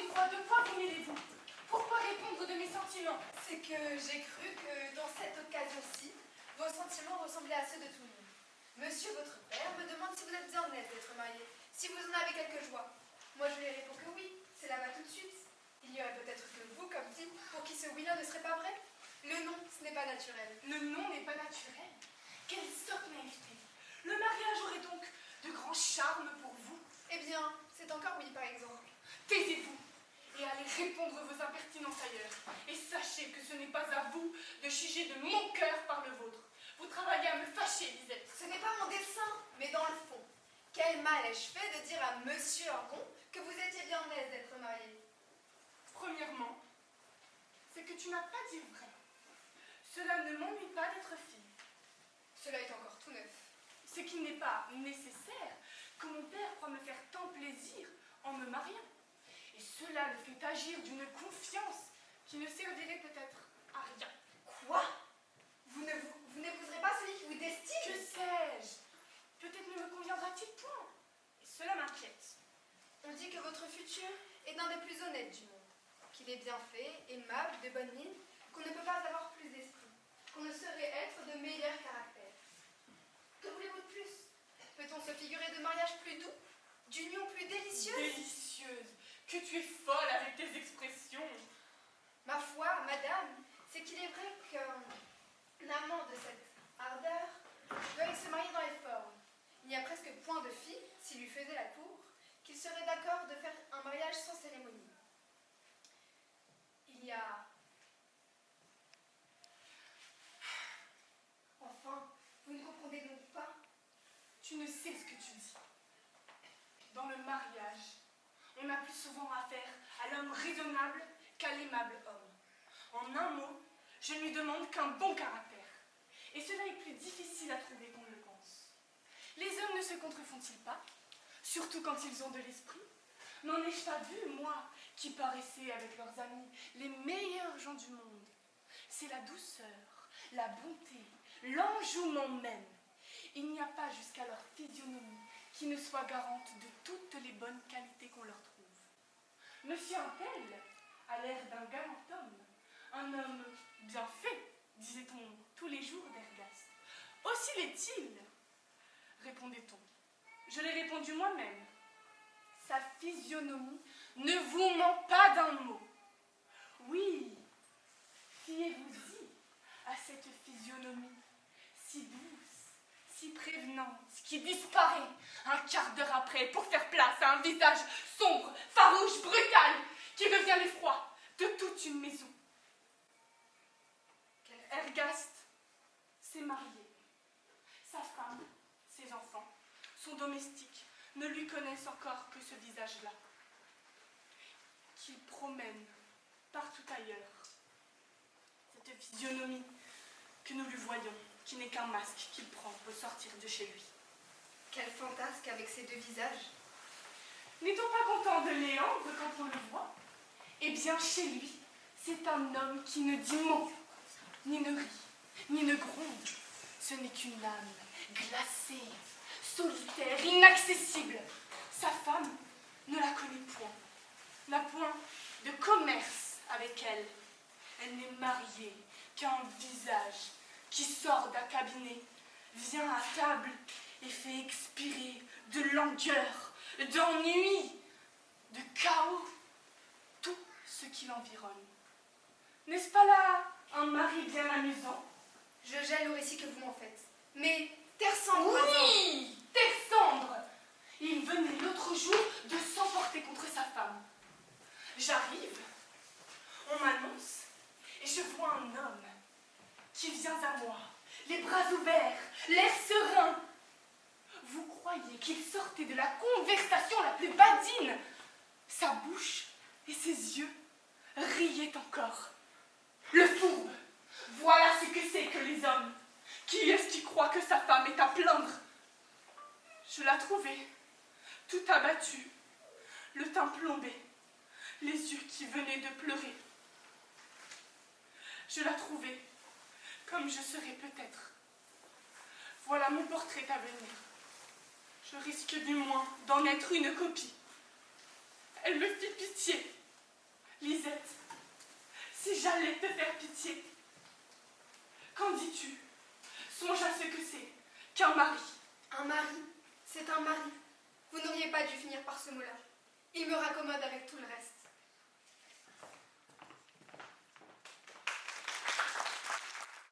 une fois, deux fois, vous mêlez-vous. Pourquoi répondre de mes sentiments? C'est que j'ai cru que dans cette occasion-ci, vos sentiments ressemblaient à ceux de tout le monde. Monsieur, votre père, me demande si vous êtes bien aise d'être marié, si vous en avez quelque joie. Moi, je lui réponds que oui, c'est là-bas tout de suite. Il n'y aurait peut-être que vous, comme dit, pour qui ce oui-là ne serait pas vrai. Le non, ce n'est pas naturel. Le non n'est pas naturel. Quelle sotte naïveté. Le mariage aurait donc de grands charmes pour vous. Eh bien, c'est encore oui, par exemple. Taisez-vous et allez répondre vos impertinences ailleurs. Et sachez que ce n'est pas à vous de juger de mon cœur par le vôtre. Vous travaillez à me fâcher, Lisette. Ce n'est pas mon dessein, mais dans le fond. Quel mal ai-je fait de dire à Monsieur Ancon que vous étiez bien aise d'être marié? Premièrement, c'est que tu n'as pas dit vrai. Cela ne m'ennuie pas d'être fille. Cela est encore tout neuf. C'est qu'il n'est pas nécessaire que mon père croie me faire tant plaisir en me mariant. Et cela le fait agir d'une confiance qui ne servirait peut-être à rien. Quoi? Vous n'épouserez pas celui qui vous destine? Que sais-je? Peut-être ne me conviendra-t-il point. Et cela m'inquiète. On dit que votre futur est l'un des plus honnêtes du monde. Qu'il est bien fait, aimable, de bonne mine, qu'on ne peut pas avoir plus d'esprit, qu'on ne saurait être de meilleur caractère. Que voulez-vous de plus? Peut-on se figurer de mariage plus doux, d'union plus délicieuse? Délicieuse. Que tu es folle avec tes expressions. Ma foi, madame, c'est qu'il est vrai qu'un amant de cette ardeur veuille se marier dans les formes. Il n'y a presque point de fille, s'il lui faisait la cour, qu'il serait d'accord de faire un mariage sans cérémonie. Il y a... Enfin, vous ne comprenez donc pas? Tu ne sais ce que tu dis. Dans le mariage, on a plus souvent affaire à l'homme raisonnable qu'à l'aimable homme. En un mot, je ne lui demande qu'un bon caractère. Et cela est plus difficile à trouver qu'on ne le pense. Les hommes ne se contrefont-ils pas, surtout quand ils ont de l'esprit? N'en ai-je pas vu, moi, qui paraissais avec leurs amis les meilleurs gens du monde? C'est la douceur, la bonté, l'enjouement même. Il n'y a pas jusqu'à leur physionomie qui ne soit garante de toutes les bonnes qualités qu'on leur trouve. Monsieur Untel a l'air d'un galant homme, un homme bien fait, disait-on tous les jours d'Ergast. Aussi l'est-il, répondait-on. Je l'ai répondu moi-même. Sa physionomie ne vous ment pas d'un mot. Oui, fiez-vous-y à cette physionomie si douce, si prévenante, qui disparaît un quart d'heure après pour faire place à un visage sombre, farouche, brutal, qui devient l'effroi de toute une maison. Ergast s'est marié. Sa femme, ses enfants, son domestique ne lui connaissent encore que ce visage-là, qu'il promène partout ailleurs. Cette physionomie que nous lui voyons, qui n'est qu'un masque qu'il prend au sortir de chez lui. Quel fantasque avec ces deux visages! N'est-on pas content de Léandre quand on le voit? Eh bien, chez lui, c'est un homme qui ne dit mot, ni ne rit, ni ne gronde. Ce n'est qu'une âme glacée, solitaire, inaccessible. Sa femme ne la connaît point, n'a point de commerce avec elle. Elle n'est mariée qu'à un visage qui sort d'un cabinet, vient à table et fait expirer de langueur, d'ennui, de chaos, tout ce qui l'environne. N'est-ce pas là un mari bien amusant? Je gèle au récit que vous m'en faites. Mais Terre Cendre, oui, Terre Cendre. Il venait l'autre jour de s'emporter contre sa femme. J'arrive, on m'annonce, et je vois un homme qui vient à moi, les bras ouverts, l'air serein. Vous croyez qu'il sortait de la conversation la plus badine? Sa bouche et ses yeux riaient encore. Le fourbe, voilà ce que c'est que les hommes. Qui est-ce qui croit que sa femme est à plaindre? Je la trouvais tout abattue, le teint plombé, les yeux qui venaient de pleurer. Je la trouvais comme je serais peut-être. Voilà mon portrait à venir. Je risque du moins d'en être une copie. Elle me fit pitié. Lisette, si j'allais te faire pitié, qu'en dis-tu? Songe à ce que c'est qu'un mari. Un mari, c'est un mari. Vous n'auriez pas dû finir par ce mot-là. Il me raccommode avec tout.